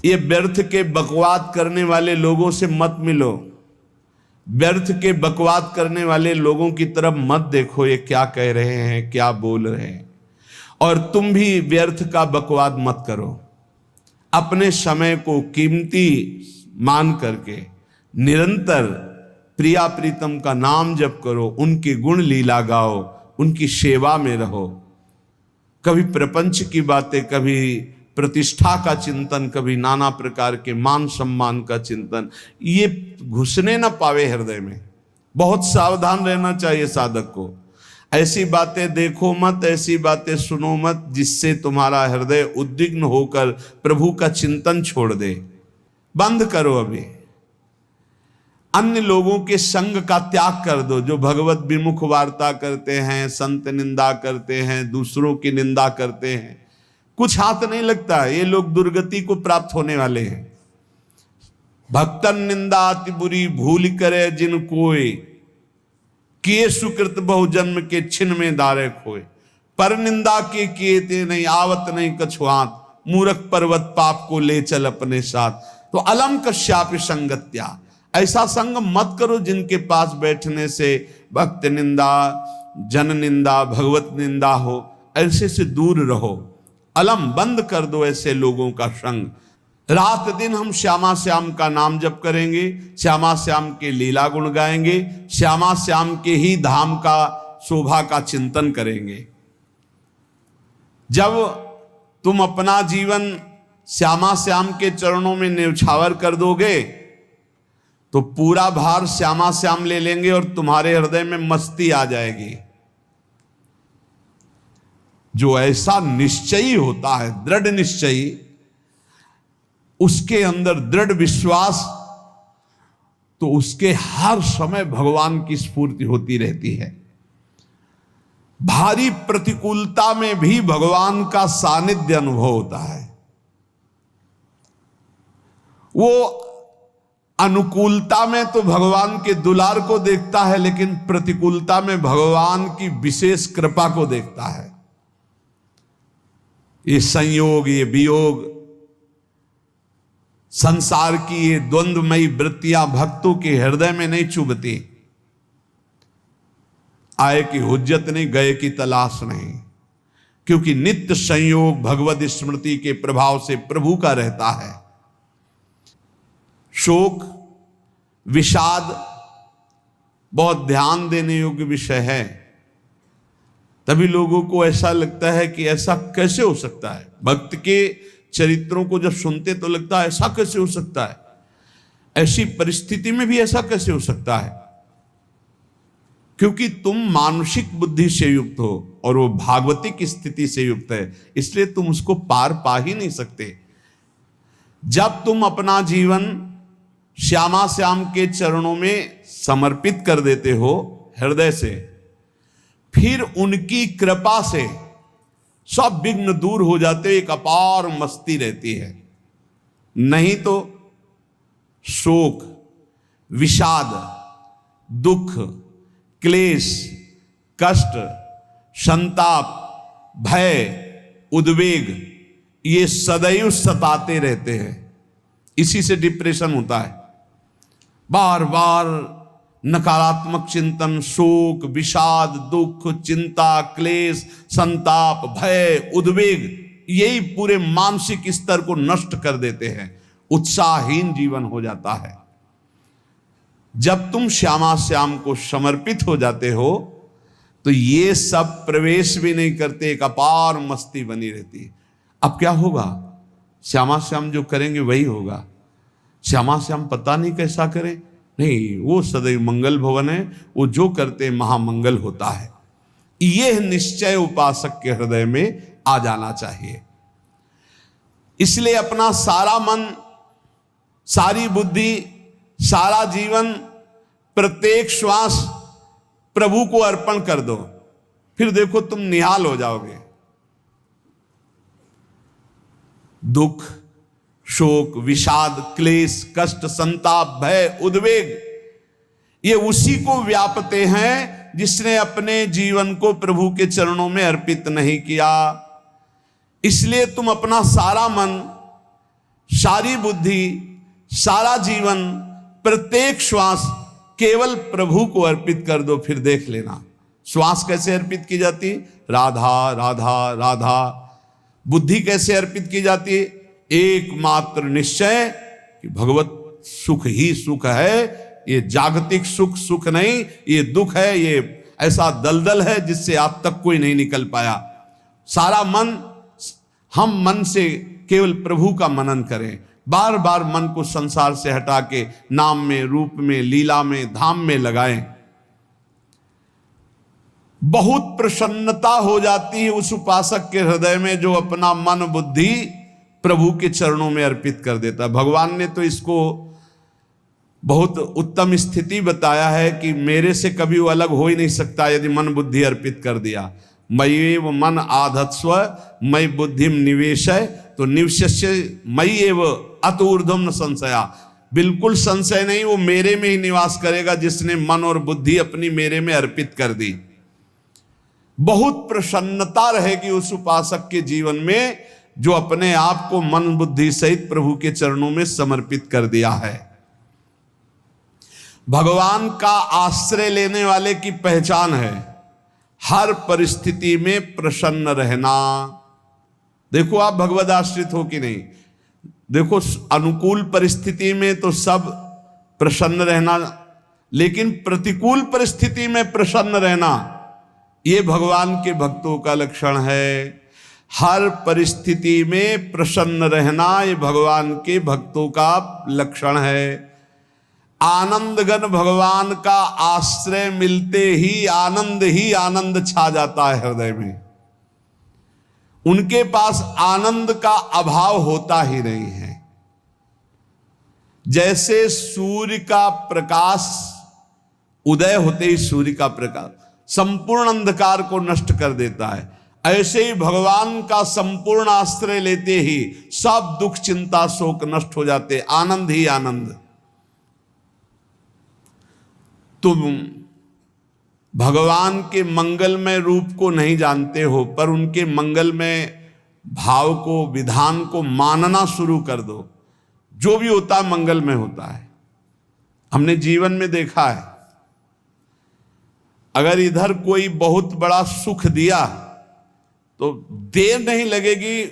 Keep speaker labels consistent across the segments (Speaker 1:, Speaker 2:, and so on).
Speaker 1: ये व्यर्थ के बकवाद करने वाले लोगों से मत मिलो, व्यर्थ के बकवाद करने वाले लोगों की तरफ मत देखो, ये क्या कह रहे हैं, क्या बोल रहे हैं। और तुम भी व्यर्थ का बकवाद मत करो। अपने समय को कीमती मान करके निरंतर प्रिया प्रीतम का नाम जप करो, उनके गुण लीला गाओ, उनकी सेवा में रहो। कभी प्रपंच की बातें, कभी प्रतिष्ठा का चिंतन, कभी नाना प्रकार के मान सम्मान का चिंतन, ये घुसने ना पावे हृदय में। बहुत सावधान रहना चाहिए साधक को। ऐसी बातें देखो मत, ऐसी बातें सुनो मत जिससे तुम्हारा हृदय उद्विग्न होकर प्रभु का चिंतन छोड़ दे। बंद करो अभी। अन्य लोगों के संग का त्याग कर दो, जो भगवत विमुख वार्ता करते हैं, संत निंदा करते हैं, दूसरों की निंदा करते हैं। कुछ हाथ नहीं लगता, ये लोग दुर्गति को प्राप्त होने वाले हैं। भक्तन निंदा अति बुरी भूल करे जिन कोय, किए सुकृत बहु जन्म के छिन में दारे खोए। पर निंदा के किए ते नहीं, आवत नहीं कछुआत, मूर्ख पर्वत पाप को ले चल अपने साथ। तो अलम कश्यापि संगत्या, ऐसा संग मत करो जिनके पास बैठने से भक्त निंदा, जन निंदा, भगवत निंदा हो। ऐसे से दूर रहो। अलम बंद कर दो ऐसे लोगों का संग। रात दिन हम श्यामा श्याम का नाम जप करेंगे, श्यामा श्याम के लीला गुण गाएंगे, श्यामा श्याम के ही धाम का शोभा का चिंतन करेंगे। जब तुम अपना जीवन श्यामा श्याम के चरणों में न्यौछावर कर दोगे तो पूरा भार श्यामा श्याम ले लेंगे और तुम्हारे हृदय में मस्ती आ जाएगी। जो ऐसा निश्चयी होता है, दृढ़ निश्चयी, उसके अंदर दृढ़ विश्वास, तो उसके हर समय भगवान की स्फूर्ति होती रहती है। भारी प्रतिकूलता में भी भगवान का सानिध्य अनुभव होता है। वो अनुकूलता में तो भगवान के दुलार को देखता है, लेकिन प्रतिकूलता में भगवान की विशेष कृपा को देखता है। ये संयोग, ये वियोग, संसार की ये द्वंद्वमयी वृत्तियां भक्तों के हृदय में नहीं चुभती। आए की हुज्जत नहीं, गए की तलाश नहीं, क्योंकि नित्य संयोग भगवत स्मृति के प्रभाव से प्रभु का रहता है। शोक, विषाद बहुत ध्यान देने योग्य विषय है। तभी लोगों को ऐसा लगता है कि ऐसा कैसे हो सकता है। भक्त के चरित्रों को जब सुनते तो लगता है ऐसा कैसे हो सकता है, ऐसी परिस्थिति में भी ऐसा कैसे हो सकता है। क्योंकि तुम मानसिक बुद्धि से युक्त हो और वो भागवतिक स्थिति से युक्त है, इसलिए तुम उसको पार पा ही नहीं सकते। जब तुम अपना जीवन श्यामा श्याम के चरणों में समर्पित कर देते हो हृदय से, फिर उनकी कृपा से सब विघ्न दूर हो जाते, एक अपार मस्ती रहती है। नहीं तो शोक, विषाद, दुख, क्लेश, कष्ट, संताप, भय, उद्वेग, ये सदैव सताते रहते हैं। इसी से डिप्रेशन होता है। बार बार नकारात्मक चिंतन, शोक, विषाद, दुख, चिंता, क्लेश, संताप, भय, उद्वेग, यही पूरे मानसिक स्तर को नष्ट कर देते हैं। उत्साहहीन जीवन हो जाता है। जब तुम श्यामा श्याम को समर्पित हो जाते हो तो ये सब प्रवेश भी नहीं करते, एक अपार मस्ती बनी रहती है। अब क्या होगा? श्यामा श्याम जो करेंगे वही होगा। श्यामा श्याम पता नहीं कैसा करें, नहीं, वो सदैव मंगल भवन है, वो जो करते महामंगल होता है। यह निश्चय उपासक के हृदय में आ जाना चाहिए। इसलिए अपना सारा मन, सारी बुद्धि, सारा जीवन, प्रत्येक श्वास प्रभु को अर्पण कर दो। फिर देखो तुम निहाल हो जाओगे। दुख, शोक, विषाद, क्लेश, कष्ट, संताप, भय, उद्वेग, ये उसी को व्यापते हैं जिसने अपने जीवन को प्रभु के चरणों में अर्पित नहीं किया। इसलिए तुम अपना सारा मन, सारी बुद्धि, सारा जीवन, प्रत्येक श्वास केवल प्रभु को अर्पित कर दो, फिर देख लेना श्वास कैसे अर्पित की जाती, राधा राधा राधा। बुद्धि कैसे अर्पित की जाती, एकमात्र निश्चय कि भगवत सुख ही सुख है, ये जागतिक सुख सुख नहीं, ये दुख है, ये ऐसा दलदल है जिससे आज तक कोई नहीं निकल पाया। सारा मन, हम मन से केवल प्रभु का मनन करें, बार बार मन को संसार से हटा के नाम में, रूप में, लीला में, धाम में लगाएं। बहुत प्रसन्नता हो जाती है उस उपासक के हृदय में जो अपना मन बुद्धि प्रभु के चरणों में अर्पित कर देता है। भगवान ने तो इसको बहुत उत्तम स्थिति बताया है कि मेरे से कभी वो अलग हो ही नहीं सकता यदि मन बुद्धि अर्पित कर दिया। मय्येव मन आधत्स्व मयि बुद्धिम निवेशय, तो निवश्य मयि एव अत ऊर्ध्वं न संशया, बिल्कुल संशय नहीं, वो मेरे में ही निवास करेगा जिसने मन और बुद्धि अपनी मेरे में अर्पित कर दी। बहुत प्रसन्नता रहेगी उस उपासक के जीवन में जो अपने आप को मन बुद्धि सहित प्रभु के चरणों में समर्पित कर दिया है। भगवान का आश्रय लेने वाले की पहचान है हर परिस्थिति में प्रसन्न रहना। देखो आप भगवद आश्रित हो कि नहीं, देखो अनुकूल परिस्थिति में तो सब प्रसन्न रहना, लेकिन प्रतिकूल परिस्थिति में प्रसन्न रहना ये भगवान के भक्तों का लक्षण है। हर परिस्थिति में प्रसन्न रहना ये भगवान के भक्तों का लक्षण है। आनंदगन भगवान का आश्रय मिलते ही आनंद छा जाता है हृदय में। उनके पास आनंद का अभाव होता ही नहीं है। जैसे सूर्य का प्रकाश उदय होते ही सूर्य का प्रकाश संपूर्ण अंधकार को नष्ट कर देता है, ऐसे ही भगवान का संपूर्ण आश्रय लेते ही सब दुख चिंता शोक नष्ट हो जाते, आनंद ही आनंद। तुम भगवान के मंगलमय रूप को नहीं जानते हो, पर उनके मंगलमय भाव को, विधान को मानना शुरू कर दो। जो भी होता है मंगलमय होता है। हमने जीवन में देखा है, अगर इधर कोई बहुत बड़ा सुख दिया तो देर नहीं लगेगी,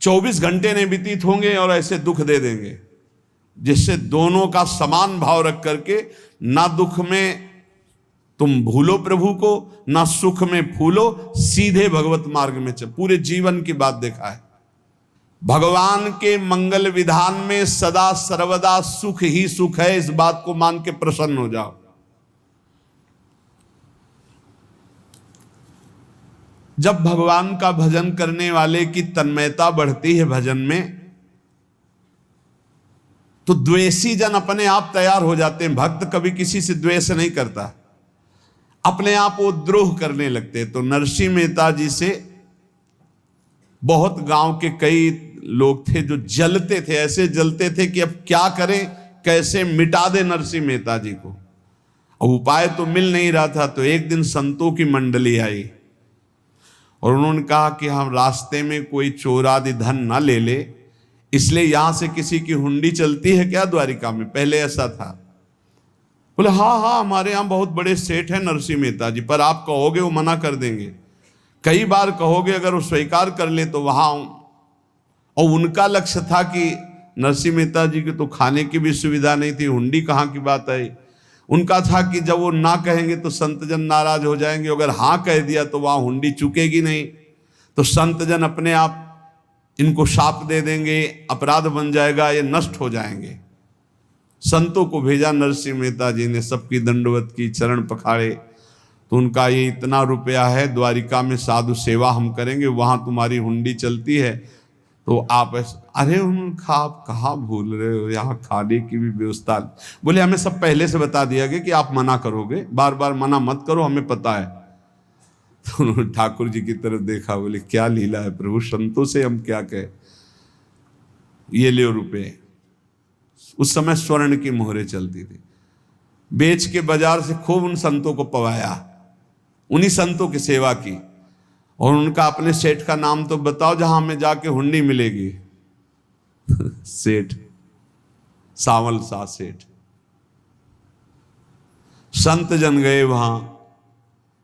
Speaker 1: 24 घंटे नहीं व्यतीत होंगे और ऐसे दुख दे देंगे, जिससे दोनों का समान भाव रख करके ना दुख में तुम भूलो प्रभु को, ना सुख में फूलो, सीधे भगवत मार्ग में चल। पूरे जीवन की बात देखा है, भगवान के मंगल विधान में सदा सर्वदा सुख ही सुख है, इस बात को मान के प्रसन्न हो जाओ। जब भगवान का भजन करने वाले की तन्मयता बढ़ती है भजन में, तो द्वेषी जन अपने आप तैयार हो जाते हैं। भक्त कभी किसी से द्वेष नहीं करता, अपने आप वो द्रोह करने लगते हैं। तो नरसिंह मेहता जी से बहुत गांव के कई लोग थे जो जलते थे, ऐसे जलते थे कि अब क्या करें, कैसे मिटा दे नरसिंह मेहता जी को। अब उपाय तो मिल नहीं रहा था। तो एक दिन संतों की मंडली आई और उन्होंने कहा कि हम रास्ते में कोई चोर आदि धन ना ले ले, इसलिए यहां से किसी की हुंडी चलती है क्या द्वारिका में? पहले ऐसा था। बोले हाँ हमारे यहाँ बहुत बड़े सेठ हैं नरसिंह मेहता जी, पर आप कहोगे वो मना कर देंगे। कई बार कहोगे, अगर वो स्वीकार कर ले तो वहां। और उनका लक्ष्य था कि नरसिंह मेहता जी की तो खाने की भी सुविधा नहीं थी, हुंडी कहाँ की बात आई। उनका था कि जब वो ना कहेंगे तो संतजन नाराज हो जाएंगे, अगर हाँ कह दिया तो वहां हुंडी चुकेगी नहीं, तो संतजन अपने आप इनको शाप दे देंगे, अपराध बन जाएगा, ये नष्ट हो जाएंगे। संतों को भेजा नरसिंह मेहता जी ने, सबकी दंडवत की, चरण पखाड़े। तो उनका ये इतना रुपया है, द्वारिका में साधु सेवा हम करेंगे, वहां तुम्हारी हुंडी चलती है तो आप अरे उनका आप कहाँ भूल रहे हो, यहाँ खाने की भी व्यवस्था। बोले हमें सब पहले से बता दिया गया कि आप मना करोगे, बार बार मना मत करो, हमें पता है। तो उन्होंने ठाकुर जी की तरफ देखा, बोले क्या लीला है प्रभु, संतों से हम क्या कहें, ये ले रुपये। उस समय स्वर्ण की मोहरें चलती थी, बेच के बाजार से खूब उन संतों को पवाया, उन्हीं संतों की सेवा की। और उनका अपने सेठ का नाम तो बताओ जहां हमें जाके हुंडी मिलेगी। सेठ, सावल शाह सेठ। संत जन गए वहां,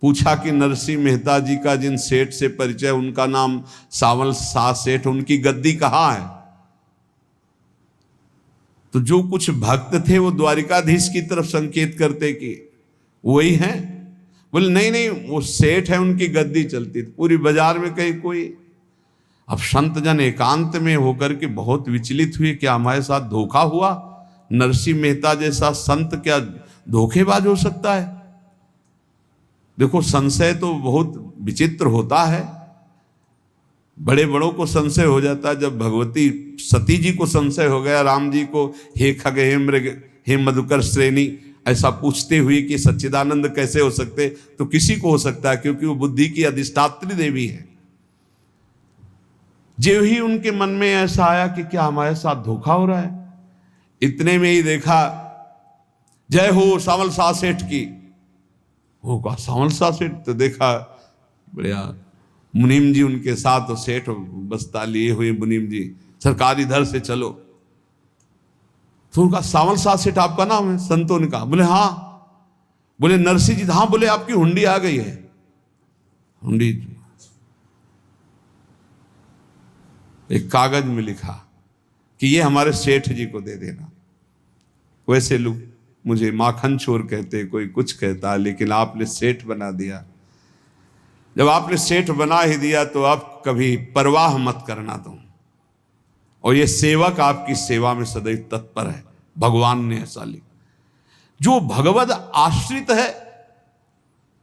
Speaker 1: पूछा कि नरसिंह मेहता जी का जिन सेठ से परिचय, उनका नाम सावल शाह सेठ, उनकी गद्दी कहाँ है? तो जो कुछ भक्त थे वो द्वारिकाधीश की तरफ संकेत करते कि वही हैं। बोले नहीं नहीं, वो सेठ है, उनकी गद्दी चलती थी। पूरी बाजार में कहीं कोई। अब संत जन एकांत में होकर के बहुत विचलित हुए, क्या हमारे साथ धोखा हुआ? नरसिंह मेहता जैसा संत क्या धोखेबाज हो सकता है? देखो, संशय तो बहुत विचित्र होता है, बड़े बड़ों को संशय हो जाता है। जब भगवती सती जी को संशय हो गया, राम जी को, हे खग हे मृग हे मधुकर श्रेणी, ऐसा पूछते हुए कि सच्चिदानंद कैसे हो सकते, तो किसी को हो सकता है, क्योंकि वो बुद्धि की अधिष्ठात्री देवी है। जो ही उनके मन में ऐसा आया कि क्या हमारे साथ धोखा हो रहा है, इतने में ही देखा जय हो सावल शाह सेठ की। वो कहा सावल शाह सेठ, तो देखा बढ़िया मुनीम जी उनके साथ, सेठ बस्ता लिए हुए मुनीम जी, सरकार इधर से चलो। तो उनका सावल शाह सेठ आपका नाम है? संतों ने कहा। बोले हाँ। बोले नरसिंह जी? हाँ। बोले आपकी हुंडी आ गई है। हुंडी एक कागज में लिखा कि ये हमारे सेठ जी को दे देना। वैसे लोग मुझे माखन चोर कहते, कोई कुछ कहता, लेकिन आपने सेठ बना दिया। जब आपने सेठ बना ही दिया तो आप कभी परवाह मत करना तुम। और ये सेवक आपकी सेवा में सदैव तत्पर है। भगवान ने ऐसा लिखा। जो भगवद आश्रित है,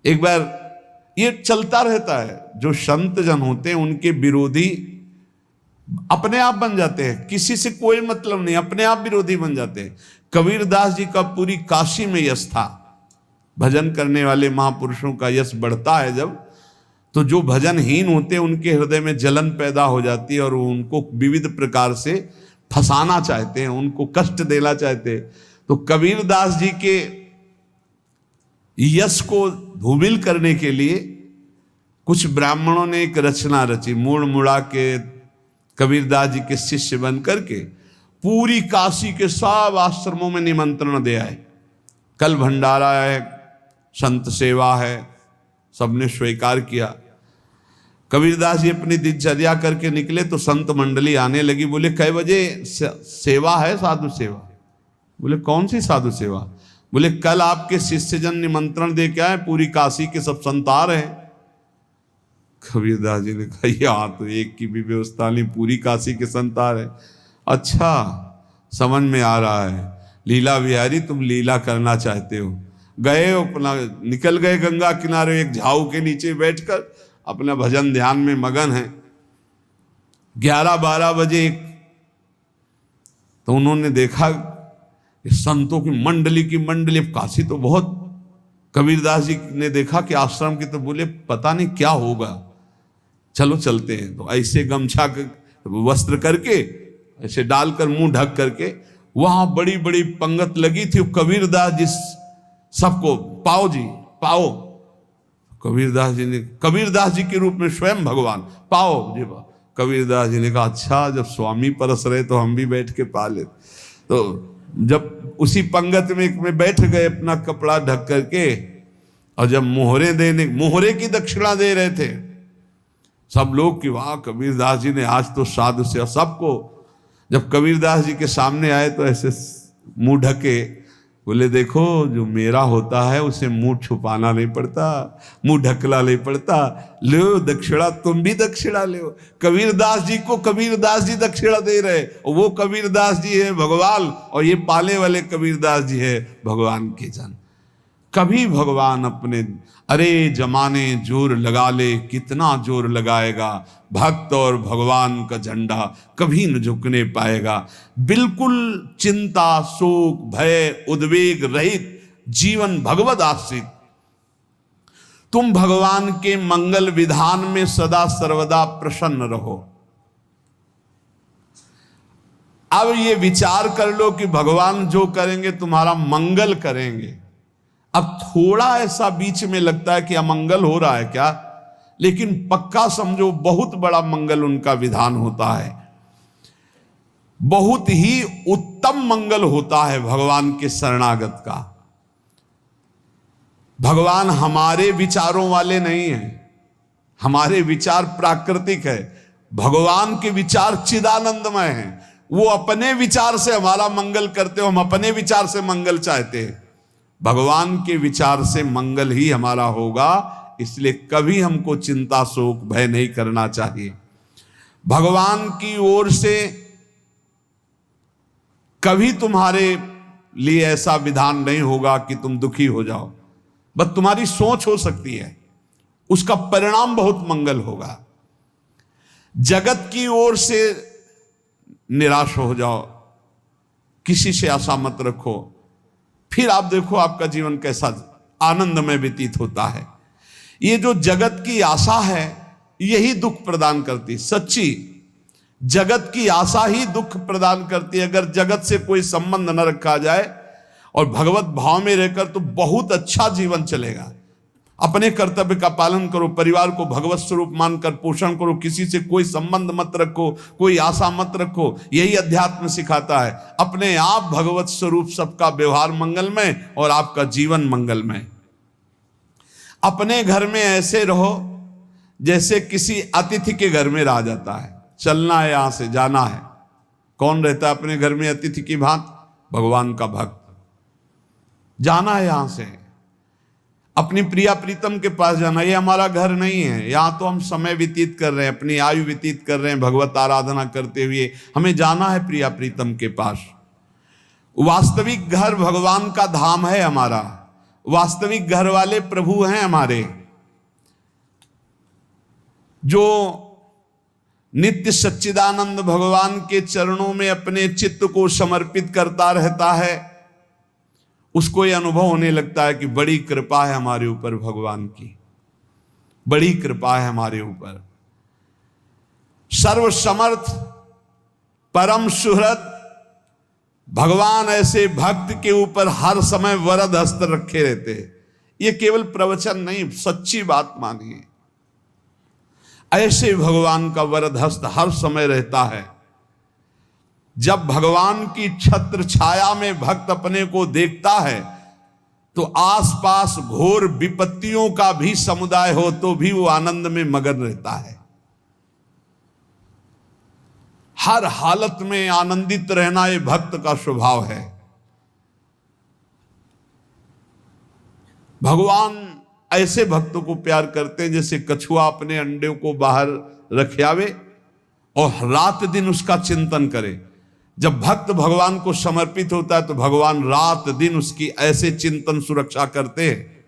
Speaker 1: एक बार ये चलता रहता है, जो संत जन होते हैं उनके विरोधी अपने आप बन जाते हैं, किसी से कोई मतलब नहीं, अपने आप विरोधी बन जाते हैं। कबीरदास जी का पूरी काशी में यश था। भजन करने वाले महापुरुषों का यश बढ़ता है जब, तो जो भजनहीन होते हैं उनके हृदय में जलन पैदा हो जाती है और वो उनको विविध प्रकार से फंसाना चाहते हैं, उनको कष्ट देना चाहते हैं। तो कबीरदास जी के यश को धूमिल करने के लिए कुछ ब्राह्मणों ने एक रचना रची। मुड़ मुड़ा के कबीरदास जी के शिष्य बन करके पूरी काशी के सब आश्रमों में निमंत्रण दे आए। कल भंडारा है, संत सेवा है, सबने स्वीकार किया। कबीरदास जी अपनी दिनचर्या करके निकले तो संत मंडली आने लगी। बोले कै बजे सेवा है? साधु सेवा। बोले कौन सी साधु सेवा? बोले कल आपके शिष्यजन निमंत्रण दे के आए, पूरी काशी के सब संत आ रहे हैं। कबीरदास जी ने कहा यहाँ तो एक की भी व्यवस्था नहीं, पूरी काशी के संत आ रहे। अच्छा, समझ में आ रहा है, लीला बिहारी तुम लीला करना चाहते हो। गए अपना, निकल गए गंगा किनारे, एक झाऊ के नीचे बैठकर अपना भजन ध्यान में मगन है। 11-12 बजे तो उन्होंने देखा संतों की मंडली, काशी तो बहुत। कबीरदास जी ने देखा कि आश्रम की, तो बोले पता नहीं क्या होगा, चलो चलते हैं। तो ऐसे गमछा वस्त्र करके ऐसे डालकर मुंह ढक करके, वहां बड़ी बड़ी पंगत लगी थी। कबीरदास जी सबको पाओ जी पाओ। कबीरदास जी के रूप में स्वयं भगवान पाओ जी। कबीरदास जी ने कहा अच्छा, जब स्वामी परस रहे तो हम भी बैठ के पा ले। तो जब उसी पंगत में बैठ गए अपना कपड़ा ढक करके, और जब मोहरे की दक्षिणा दे रहे थे सब लोग कि वाह कबीरदास जी ने आज तो साधु से। सबको जब कबीरदास जी के सामने आए तो ऐसे मुंह ढके, बोले देखो जो मेरा होता है उसे मुंह छुपाना नहीं पड़ता, मुंह ढकला नहीं पड़ता। लो दक्षिणा, तुम भी दक्षिणा लो। कबीरदास जी को कबीरदास जी दक्षिणा दे रहे, और वो कबीरदास जी है भगवान, और ये पाले वाले कबीरदास जी है भगवान के जन। कभी भगवान अपने, अरे जमाने जोर लगा ले, कितना जोर लगाएगा, भक्त और भगवान का झंडा कभी न झुकने पाएगा। बिल्कुल चिंता, शोक, भय, उद्वेग रहित जीवन भगवद आश्रित। तुम भगवान के मंगल विधान में सदा सर्वदा प्रसन्न रहो। अब ये विचार कर लो कि भगवान जो करेंगे तुम्हारा मंगल करेंगे। अब थोड़ा ऐसा बीच में लगता है कि अमंगल हो रहा है क्या, लेकिन पक्का समझो बहुत बड़ा मंगल उनका विधान होता है। बहुत ही उत्तम मंगल होता है भगवान के शरणागत का। भगवान हमारे विचारों वाले नहीं हैं, हमारे विचार प्राकृतिक है, भगवान के विचार चिदानंदमय हैं। वो अपने विचार से हमारा मंगल करते हो, हम अपने विचार से मंगल चाहते हैं। भगवान के विचार से मंगल ही हमारा होगा, इसलिए कभी हमको चिंता शोक भय नहीं करना चाहिए। भगवान की ओर से कभी तुम्हारे लिए ऐसा विधान नहीं होगा कि तुम दुखी हो जाओ, बस तुम्हारी सोच हो सकती है, उसका परिणाम बहुत मंगल होगा। जगत की ओर से निराश हो जाओ, किसी से आशा मत रखो, फिर आप देखो आपका जीवन कैसा आनंदमय व्यतीत होता है। ये जो जगत की आशा है यही दुख प्रदान करती, सच्ची जगत की आशा ही दुख प्रदान करती है। अगर जगत से कोई संबंध न रखा जाए और भगवत भाव में रहकर तो बहुत अच्छा जीवन चलेगा। अपने कर्तव्य का पालन करो, परिवार को भगवत स्वरूप मानकर पोषण करो, किसी से कोई संबंध मत रखो, कोई आशा मत रखो, यही अध्यात्म सिखाता है। अपने आप भगवत स्वरूप, सबका व्यवहार मंगलमय और आपका जीवन मंगलमय। अपने घर में ऐसे रहो जैसे किसी अतिथि के घर में रह जाता है, चलना है यहां से जाना है। कौन रहता है अपने घर में अतिथि की भांति? भगवान का भक्त। जाना है यहां से, अपनी प्रिया प्रीतम के पास जाना। ये हमारा घर नहीं है, यहां तो हम समय व्यतीत कर रहे हैं, अपनी आयु व्यतीत कर रहे हैं भगवत आराधना करते हुए। हमें जाना है प्रिया प्रीतम के पास। वास्तविक घर भगवान का धाम है हमारा, वास्तविक घर वाले प्रभु हैं हमारे। जो नित्य सच्चिदानंद भगवान के चरणों में अपने चित्त को समर्पित करता रहता है, उसको यह अनुभव होने लगता है कि बड़ी कृपा है हमारे ऊपर, भगवान की बड़ी कृपा है हमारे ऊपर। सर्वसमर्थ परम सुहृद भगवान ऐसे भक्त के ऊपर हर समय वरद हस्त रखे रहते हैं। ये केवल प्रवचन नहीं, सच्ची बात मानिए। ऐसे भगवान का वरद हस्त हर समय रहता है। जब भगवान की छत्र छाया में भक्त अपने को देखता है तो आसपास घोर विपत्तियों का भी समुदाय हो तो भी वो आनंद में मगन रहता है। हर हालत में आनंदित रहना ये भक्त का स्वभाव है। भगवान ऐसे भक्तों को प्यार करते हैं जैसे कछुआ अपने अंडे को बाहर रख आवे और रात दिन उसका चिंतन करे। जब भक्त भगवान को समर्पित होता है तो भगवान रात दिन उसकी ऐसे चिंतन सुरक्षा करते हैं।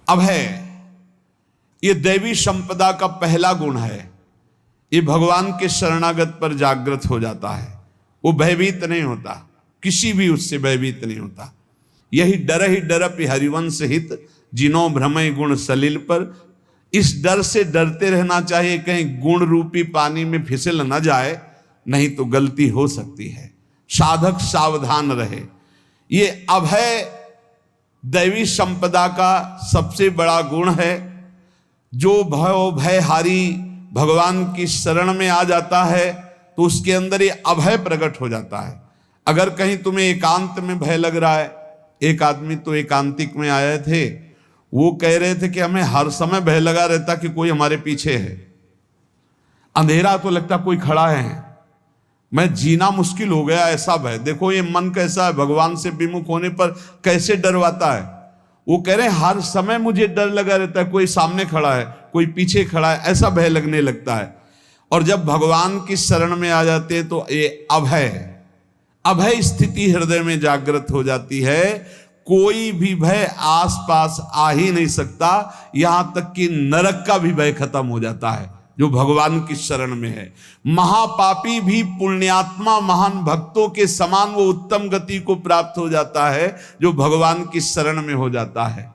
Speaker 1: अभय, ये दैवी संपदा का पहला गुण है। ये भगवान के शरणागत पर जागृत हो जाता है, वो भयभीत नहीं होता, किसी भी उससे भयभीत नहीं होता। यही डरपि हरिवंश हित, जिनो भ्रमय गुण सलिल पर। इस डर से डरते रहना चाहिए कहीं गुण रूपी पानी में फिसल न जाए, नहीं तो गलती हो सकती है। साधक सावधान रहे। ये अभय दैवी संपदा का सबसे बड़ा गुण है। जो भयहारी भगवान की शरण में आ जाता है तो उसके अंदर ये अभय प्रकट हो जाता है। अगर कहीं तुम्हें एकांत में भय लग रहा है, एक आदमी तो एकांतिक में आए थे, वो कह रहे थे कि हमें हर समय भय लगा रहता कि कोई हमारे पीछे है, अंधेरा तो लगता कोई खड़ा है, मैं जीना मुश्किल हो गया, ऐसा भय। देखो ये मन कैसा है, भगवान से विमुख होने पर कैसे डरवाता है। वो कह रहे हैं हर समय मुझे डर लगा रहता है, कोई सामने खड़ा है, कोई पीछे खड़ा है, ऐसा भय लगने लगता है। और जब भगवान की शरण में आ जाते हैं तो ये अभय स्थिति हृदय में जागृत हो जाती है। कोई भी भय आसपास आ ही नहीं सकता, यहां तक कि नरक का भी भय खत्म हो जाता है जो भगवान की शरण में है। महापापी भी पुण्यात्मा महान भक्तों के समान वो उत्तम गति को प्राप्त हो जाता है जो भगवान की शरण में हो जाता है।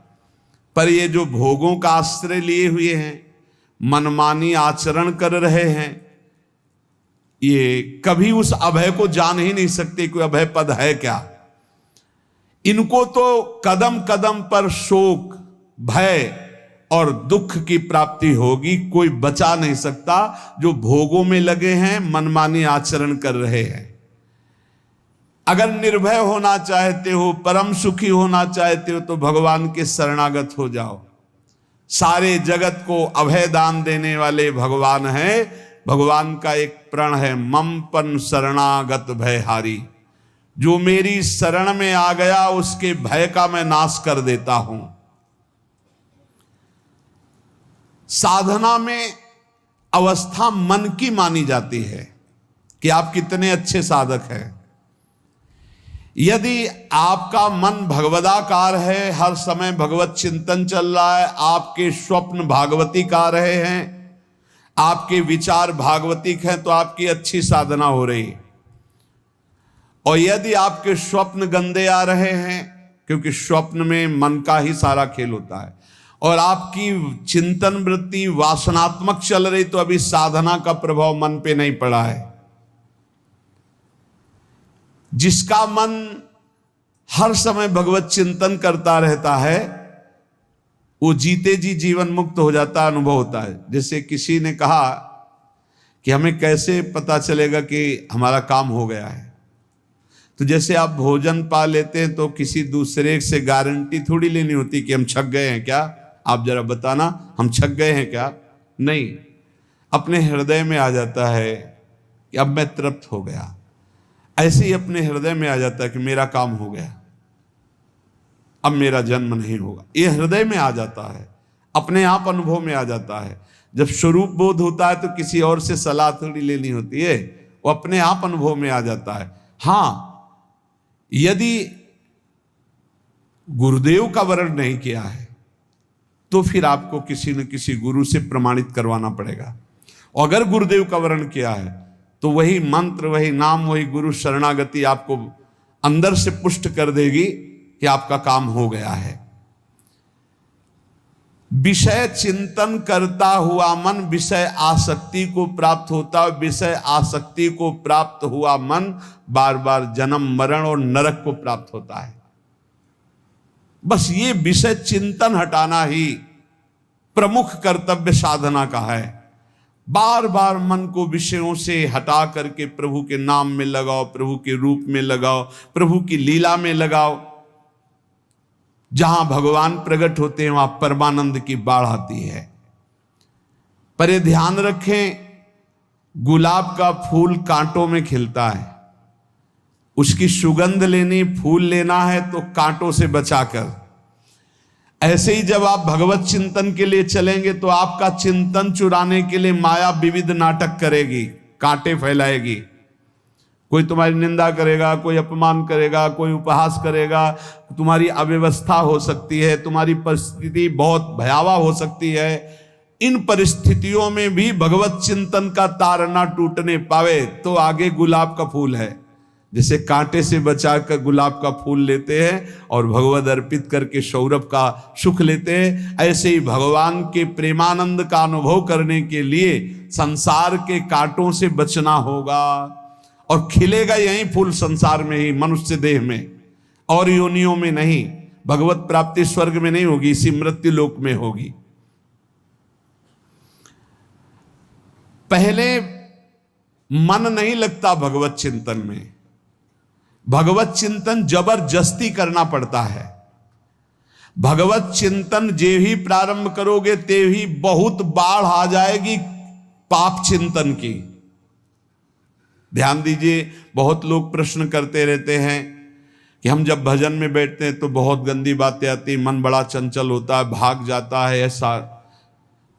Speaker 1: पर ये जो भोगों का आश्रय लिए हुए हैं, मनमानी आचरण कर रहे हैं, ये कभी उस अभय को जान ही नहीं सकते कोई अभय पद है क्या। इनको तो कदम कदम पर शोक, भय और दुख की प्राप्ति होगी। कोई बचा नहीं सकता जो भोगों में लगे हैं, मनमानी आचरण कर रहे हैं। अगर निर्भय होना चाहते हो, परम सुखी होना चाहते हो, तो भगवान के शरणागत हो जाओ। सारे जगत को अभय दान देने वाले भगवान हैं। भगवान का एक प्रण है, मम पन शरणागत भयहारी। जो मेरी शरण में आ गया उसके भय का मैं नाश कर देता हूं। साधना में अवस्था मन की मानी जाती है कि आप कितने अच्छे साधक हैं। यदि आपका मन भगवदाकार है, हर समय भगवत चिंतन चल रहा है, आपके स्वप्न भागवती का रहे हैं, आपके विचार भागवतिक हैं, तो आपकी अच्छी साधना हो रही है। और यदि आपके स्वप्न गंदे आ रहे हैं, क्योंकि स्वप्न में मन का ही सारा खेल होता है, और आपकी चिंतन वृत्ति वासनात्मक चल रही, तो अभी साधना का प्रभाव मन पे नहीं पड़ा है। जिसका मन हर समय भगवत चिंतन करता रहता है, वो जीते जी जीवन मुक्त हो जाता, अनुभव होता है। जैसे किसी ने कहा कि हमें कैसे पता चलेगा कि हमारा काम हो गया है। तो जैसे आप भोजन पा लेते हैं तो किसी दूसरे से गारंटी थोड़ी लेनी होती कि हम छक गए हैं क्या, आप जरा बताना हम छक गए हैं क्या। नहीं, अपने हृदय में आ जाता है कि अब मैं तृप्त हो गया। ऐसे ही अपने हृदय में आ जाता है कि मेरा काम हो गया, अब मेरा जन्म नहीं होगा। ये हृदय में आ जाता है, अपने आप अनुभव में आ जाता है। जब स्वरूप बोध होता है तो किसी और से सलाह थोड़ी लेनी होती है, वो अपने आप अनुभव में आ जाता है। हाँ, यदि गुरुदेव का वर्ण नहीं किया है तो फिर आपको किसी न किसी गुरु से प्रमाणित करवाना पड़ेगा। और अगर गुरुदेव का वर्ण किया है तो वही मंत्र, वही नाम, वही गुरु शरणागति आपको अंदर से पुष्ट कर देगी कि आपका काम हो गया है। विषय चिंतन करता हुआ मन विषय आसक्ति को प्राप्त होता है। विषय आसक्ति को प्राप्त हुआ मन बार बार जन्म मरण और नरक को प्राप्त होता है। बस ये विषय चिंतन हटाना ही प्रमुख कर्तव्य साधना का है। बार बार मन को विषयों से हटा करके प्रभु के नाम में लगाओ, प्रभु के रूप में लगाओ, प्रभु की लीला में लगाओ। जहां भगवान प्रकट होते हैं वहां परमानंद की बाढ़ आती है। पर ये ध्यान रखें, गुलाब का फूल कांटों में खिलता है, उसकी सुगंध लेनी, फूल लेना है तो कांटों से बचाकर। ऐसे ही जब आप भगवत चिंतन के लिए चलेंगे तो आपका चिंतन चुराने के लिए माया विविध नाटक करेगी, कांटे फैलाएगी। कोई तुम्हारी निंदा करेगा, कोई अपमान करेगा, कोई उपहास करेगा, तुम्हारी अव्यवस्था हो सकती है, तुम्हारी परिस्थिति बहुत भयावह हो सकती है। इन परिस्थितियों में भी भगवत चिंतन का तार ना टूटने पावे तो आगे गुलाब का फूल है। जैसे कांटे से बचाकर गुलाब का फूल लेते हैं और भगवद अर्पित करके सौरभ का सुख लेते हैं, ऐसे ही भगवान के प्रेमानंद का अनुभव करने के लिए संसार के कांटों से बचना होगा। और खिलेगा यही फूल संसार में ही, मनुष्य देह में, और योनियों में नहीं। भगवत प्राप्ति स्वर्ग में नहीं होगी, इसी मृत्यु लोक में होगी। पहले मन नहीं लगता भगवत चिंतन में, भगवत चिंतन जबरदस्ती करना पड़ता है। भगवत चिंतन जे ही प्रारंभ करोगे ते ही बहुत बाढ़ आ जाएगी पाप चिंतन की। ध्यान दीजिए, बहुत लोग प्रश्न करते रहते हैं कि हम जब भजन में बैठते हैं तो बहुत गंदी बातें आती, मन बड़ा चंचल होता है, भाग जाता है। ऐसा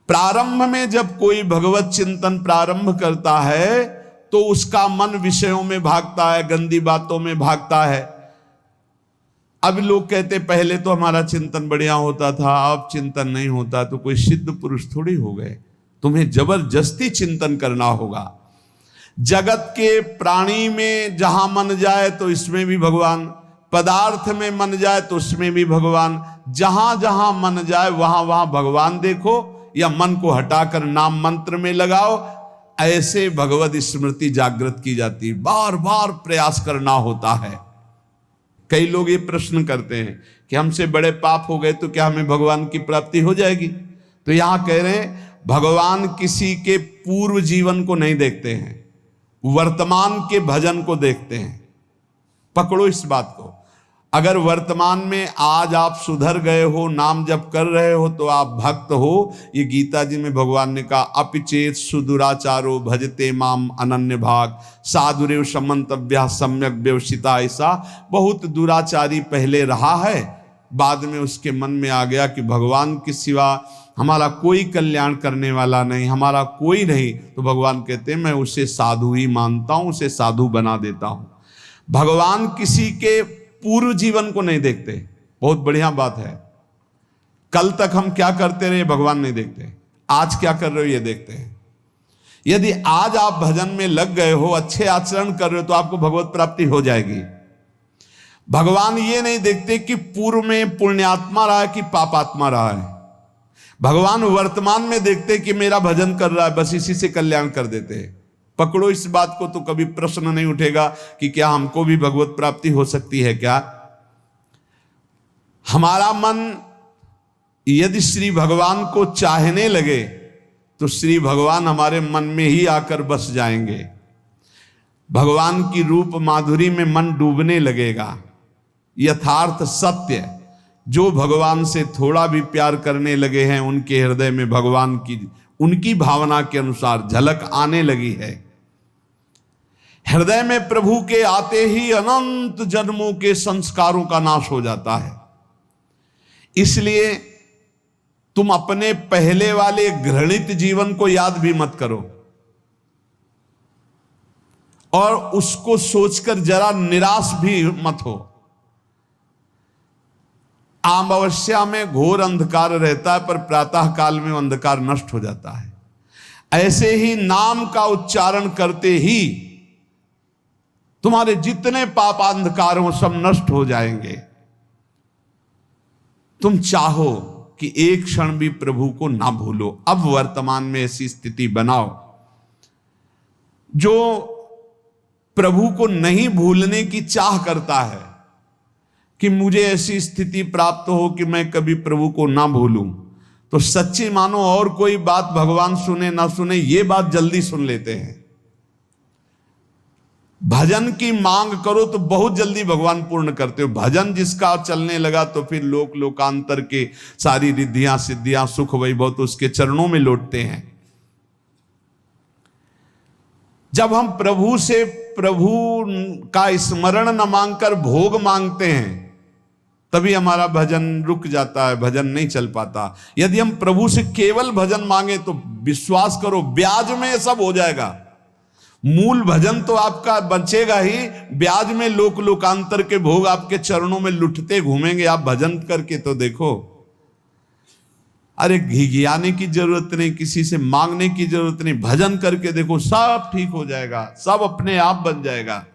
Speaker 1: प्रारंभ में जब कोई भगवत चिंतन प्रारंभ करता है तो उसका मन विषयों में भागता है, गंदी बातों में भागता है। अब लोग कहते पहले तो हमारा चिंतन बढ़िया होता था, अब चिंतन नहीं होता। तो कोई सिद्ध पुरुष थोड़ी हो गए, तुम्हें जबरदस्ती चिंतन करना होगा। जगत के प्राणी में जहां मन जाए तो इसमें भी भगवान, पदार्थ में मन जाए तो उसमें भी भगवान। जहां जहां मन जाए वहां वहां भगवान देखो, या मन को हटाकर नाम मंत्र में लगाओ। ऐसे भगवत स्मृति जागृत की जाती है, बार बार प्रयास करना होता है। कई लोग ये प्रश्न करते हैं कि हमसे बड़े पाप हो गए तो क्या हमें भगवान की प्राप्ति हो जाएगी? तो यहां कह रहे हैं भगवान किसी के पूर्व जीवन को नहीं देखते हैं, वर्तमान के भजन को देखते हैं। पकड़ो इस बात को। अगर वर्तमान में आज आप सुधर गए हो, नाम जप कर रहे हो, तो आप भक्त हो। ये गीता जी में भगवान ने कहा, अपिचेत सुदुराचारो भजते माम अनन्य भाग साधुरेव समंतव्या सम्यक व्यवसिता। ऐसा बहुत दुराचारी पहले रहा है, बाद में उसके मन में आ गया कि भगवान के सिवा हमारा कोई कल्याण करने वाला नहीं, हमारा कोई नहीं। तो भगवान कहते हैं मैं उसे साधु ही मानता हूं, उसे साधु बना देता हूं। भगवान किसी के पूर्व जीवन को नहीं देखते। बहुत बढ़िया बात है। कल तक हम क्या करते रहे भगवान नहीं देखते, आज क्या कर रहे हो ये देखते हैं। यदि आज आप भजन में लग गए हो, अच्छे आचरण कर रहे हो, तो आपको भगवत प्राप्ति हो जाएगी। भगवान ये नहीं देखते कि पूर्व में पुण्यात्मा रहा है कि पापात्मा रहा है। भगवान वर्तमान में देखते कि मेरा भजन कर रहा है, बस इसी से कल्याण कर देते हैं। पकड़ो इस बात को, तो कभी प्रश्न नहीं उठेगा कि क्या हमको भी भगवत प्राप्ति हो सकती है क्या। हमारा मन यदि श्री भगवान को चाहने लगे तो श्री भगवान हमारे मन में ही आकर बस जाएंगे। भगवान की रूप माधुरी में मन डूबने लगेगा। यथार्थ सत्य, जो भगवान से थोड़ा भी प्यार करने लगे हैं, उनके हृदय में भगवान की उनकी भावना के अनुसार झलक आने लगी है। हृदय में प्रभु के आते ही अनंत जन्मों के संस्कारों का नाश हो जाता है। इसलिए तुम अपने पहले वाले घृणित जीवन को याद भी मत करो और उसको सोचकर जरा निराश भी मत हो। अमावस्या में घोर अंधकार रहता है, पर प्रातः काल में अंधकार नष्ट हो जाता है। ऐसे ही नाम का उच्चारण करते ही तुम्हारे जितने पाप अंधकार हो सब नष्ट हो जाएंगे। तुम चाहो कि एक क्षण भी प्रभु को ना भूलो। अब वर्तमान में ऐसी स्थिति बनाओ। जो प्रभु को नहीं भूलने की चाह करता है कि मुझे ऐसी स्थिति प्राप्त हो कि मैं कभी प्रभु को ना भूलूं, तो सच्ची मानो और कोई बात भगवान सुने ना सुने, ये बात जल्दी सुन लेते हैं। भजन की मांग करो तो बहुत जल्दी भगवान पूर्ण करते हो। भजन जिसका चलने लगा तो फिर लोकांतर के सारी रिद्धियां सिद्धियां सुख वैभव तो उसके चरणों में लौटते हैं। जब हम प्रभु से प्रभु का स्मरण न मांगकर भोग मांगते हैं, तभी हमारा भजन रुक जाता है, भजन नहीं चल पाता। यदि हम प्रभु से केवल भजन मांगे तो विश्वास करो ब्याज में सब हो जाएगा। मूल भजन तो आपका बचेगा ही, ब्याज में लोकांतर के भोग आपके चरणों में लुटते घूमेंगे। आप भजन करके तो देखो। अरे घिघियाने की जरूरत नहीं, किसी से मांगने की जरूरत नहीं, भजन करके देखो, सब ठीक हो जाएगा, सब अपने आप बन जाएगा।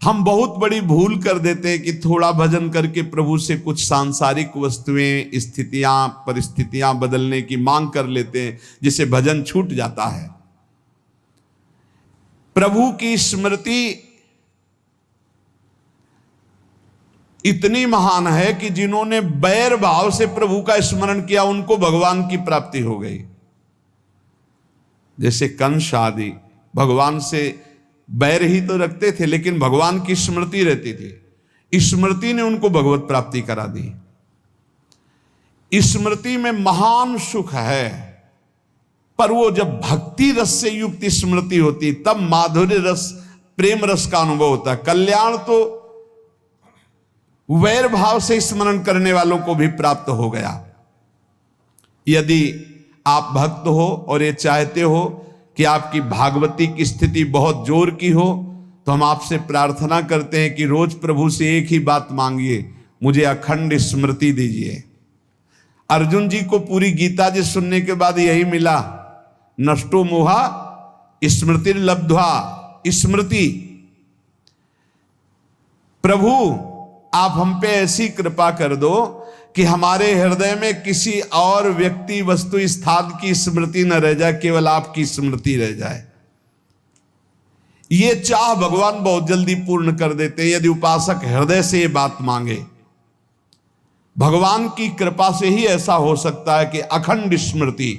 Speaker 1: हम बहुत बड़ी भूल कर देते हैं कि थोड़ा भजन करके प्रभु से कुछ सांसारिक वस्तुएं, स्थितियां, परिस्थितियां बदलने की मांग कर लेते हैं, जिससे भजन छूट जाता है। प्रभु की स्मृति इतनी महान है कि जिन्होंने बैर भाव से प्रभु का स्मरण किया उनको भगवान की प्राप्ति हो गई। जैसे कंस आदि भगवान से बैर ही तो रखते थे, लेकिन भगवान की स्मृति रहती थी। स्मृति ने उनको भगवत प्राप्ति करा दी। स्मृति में महान सुख है, पर वो जब भक्ति रस से युक्त स्मृति होती तब माधुर्य रस, प्रेम रस का अनुभव होता है। कल्याण तो वैर भाव से स्मरण करने वालों को भी प्राप्त हो गया। यदि आप भक्त हो और ये चाहते हो कि आपकी भागवती की स्थिति बहुत जोर की हो, तो हम आपसे प्रार्थना करते हैं कि रोज प्रभु से एक ही बात मांगिए, मुझे अखंड स्मृति दीजिए। अर्जुन जी को पूरी गीता जी सुनने के बाद यही मिला, नष्टो मोहा स्मृति लब्ध्वा। स्मृति, प्रभु आप हम पे ऐसी कृपा कर दो कि हमारे हृदय में किसी और व्यक्ति, वस्तु, स्थान की स्मृति न रह जाए, केवल आपकी स्मृति रह जाए। ये चाह भगवान बहुत जल्दी पूर्ण कर देते हैं यदि उपासक हृदय से ये बात मांगे। भगवान की कृपा से ही ऐसा हो सकता है कि अखंड स्मृति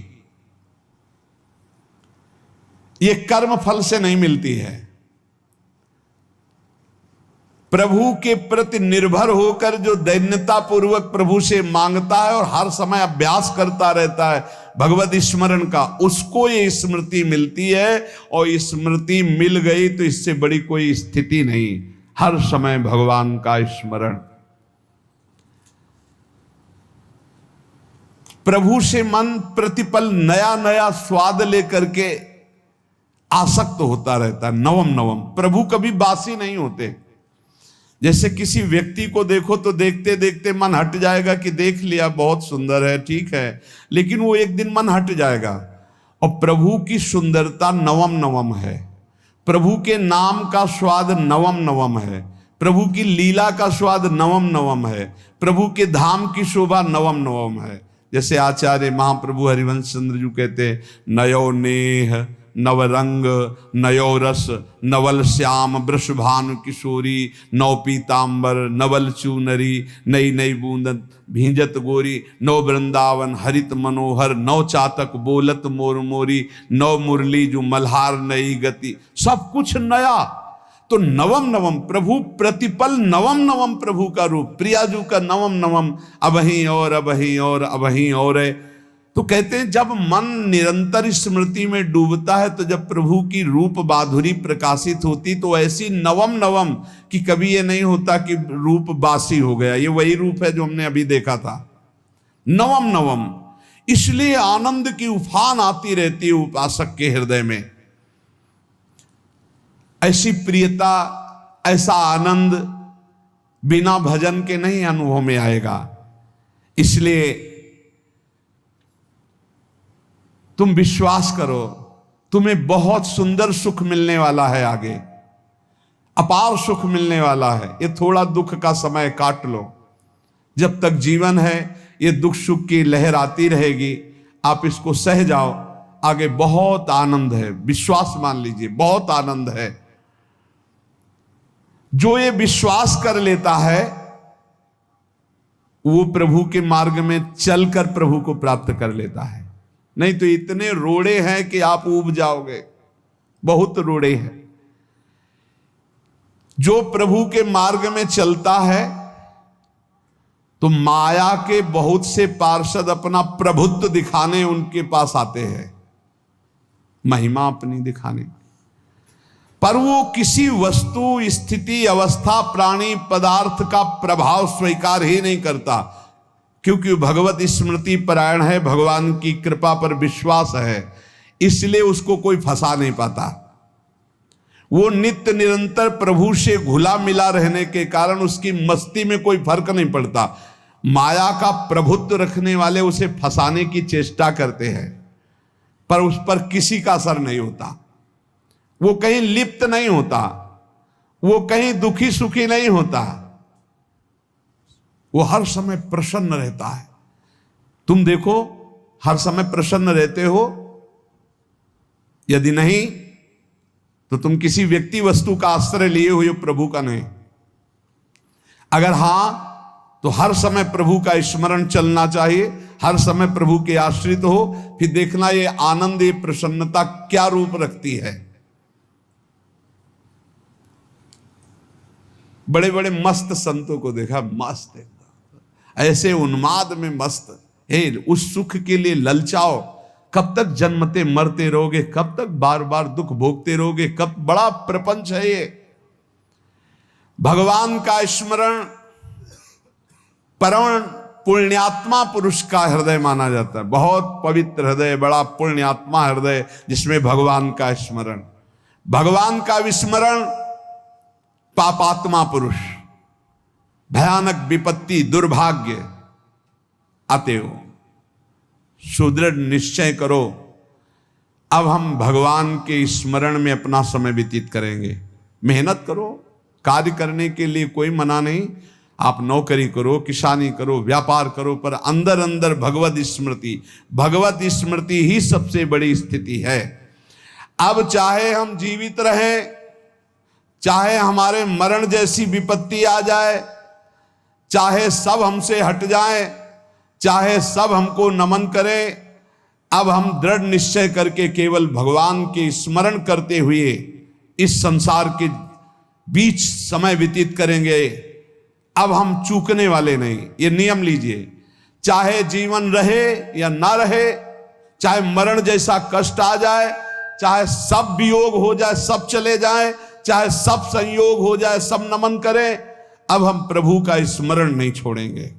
Speaker 1: ये कर्म फल से नहीं मिलती है। प्रभु के प्रति निर्भर होकर जो दैन्यता पूर्वक प्रभु से मांगता है और हर समय अभ्यास करता रहता है भगवत स्मरण का, उसको ये स्मृति मिलती है। और स्मृति मिल गई तो इससे बड़ी कोई स्थिति नहीं, हर समय भगवान का स्मरण। प्रभु से मन प्रतिपल नया नया स्वाद लेकर के आसक्त होता रहता है, नवम नवम। प्रभु कभी बासी नहीं होते। जैसे किसी व्यक्ति को देखो तो देखते देखते मन हट जाएगा कि देख लिया, बहुत सुंदर है, ठीक है, लेकिन वो एक दिन मन हट जाएगा। और प्रभु की सुंदरता नवम नवम है, प्रभु के नाम का स्वाद नवम नवम है, प्रभु की लीला का स्वाद नवम नवम है, प्रभु के धाम की शोभा नवम नवम है। जैसे आचार्य महाप्रभु हरिवंश चंद्र जी कहते, नयो नेह नव रंग नयो रस नवल श्याम वृषभानु किशोरी, नव पीतांबर नवल चूनरी, नई नई बूंदन भींजत गोरी, नव वृंदावन हरित मनोहर, नव चातक बोलत मोर मोरी, नव मुरली जो मल्हार नई गति, सब कुछ नया। तो नवम नवम प्रभु प्रतिपल नवम नवम प्रभु का रूप, प्रियाजू का नवम नवम, अबहीं और अबहीं और अबहीं और है। तो कहते हैं जब मन निरंतर स्मृति में डूबता है तो जब प्रभु की रूप माधुरी प्रकाशित होती तो ऐसी नवम नवम कि कभी ये नहीं होता कि रूप बासी हो गया, ये वही रूप है जो हमने अभी देखा था, नवम नवम। इसलिए आनंद की उफान आती रहती है उपासक के हृदय में। ऐसी प्रियता, ऐसा आनंद बिना भजन के नहीं अनुभव में आएगा। इसलिए तुम विश्वास करो, तुम्हें बहुत सुंदर सुख मिलने वाला है, आगे अपार सुख मिलने वाला है। ये थोड़ा दुख का समय काट लो, जब तक जीवन है ये दुख सुख की लहर आती रहेगी, आप इसको सह जाओ, आगे बहुत आनंद है, विश्वास मान लीजिए, बहुत आनंद है। जो ये विश्वास कर लेता है वो प्रभु के मार्ग में चलकर प्रभु को प्राप्त कर लेता है। नहीं तो इतने रोड़े हैं कि आप ऊब जाओगे, बहुत रोड़े हैं। जो प्रभु के मार्ग में चलता है तो माया के बहुत से पार्षद अपना प्रभुत्व दिखाने उनके पास आते हैं, महिमा अपनी दिखाने, पर वो किसी वस्तु स्थिति अवस्था प्राणी पदार्थ का प्रभाव स्वीकार ही नहीं करता, क्योंकि भगवत स्मृति परायण है, भगवान की कृपा पर विश्वास है, इसलिए उसको कोई फंसा नहीं पाता। वो नित्य निरंतर प्रभु से घुला मिला रहने के कारण उसकी मस्ती में कोई फर्क नहीं पड़ता। माया का प्रभुत्व रखने वाले उसे फंसाने की चेष्टा करते हैं, पर उस पर किसी का असर नहीं होता, वो कहीं लिप्त नहीं होता, वो कहीं दुखी सुखी नहीं होता, वो हर समय प्रसन्न रहता है। तुम देखो, हर समय प्रसन्न रहते हो? यदि नहीं तो तुम किसी व्यक्ति वस्तु का आश्रय लिए हुए, प्रभु का नहीं। अगर हां तो हर समय प्रभु का स्मरण चलना चाहिए, हर समय प्रभु के आश्रित हो, फिर देखना ये आनंद, ये प्रसन्नता क्या रूप रखती है। बड़े बड़े मस्त संतों को देखा, मस्त ऐसे उन्माद में मस्त है, उस सुख के लिए ललचाओ। कब तक जन्मते मरते रहोगे, कब तक बार बार दुख भोगते रहोगे, कब, बड़ा प्रपंच है ये। भगवान का स्मरण परम पुण्यात्मा पुरुष का हृदय माना जाता है, बहुत पवित्र हृदय, बड़ा पुण्यात्मा हृदय जिसमें भगवान का स्मरण। भगवान का विस्मरण पापात्मा पुरुष, भयानक विपत्ति दुर्भाग्य आते हो। सुदृढ़ निश्चय करो, अब हम भगवान के स्मरण में अपना समय व्यतीत करेंगे। मेहनत करो, कार्य करने के लिए कोई मना नहीं, आप नौकरी करो, किसानी करो, व्यापार करो, पर अंदर अंदर भगवत स्मृति ही सबसे बड़ी स्थिति है। अब चाहे हम जीवित रहें, चाहे हमारे मरण जैसी विपत्ति आ जाए, चाहे सब हमसे हट जाएं, चाहे सब हमको नमन करें, अब हम दृढ़ निश्चय करके केवल भगवान के स्मरण करते हुए इस संसार के बीच समय व्यतीत करेंगे। अब हम चूकने वाले नहीं। ये नियम लीजिए, चाहे जीवन रहे या ना रहे, चाहे मरण जैसा कष्ट आ जाए, चाहे सब वियोग हो जाए, सब चले जाए, चाहे सब संयोग हो जाए, सब नमन करें, अब हम प्रभु का स्मरण नहीं छोड़ेंगे।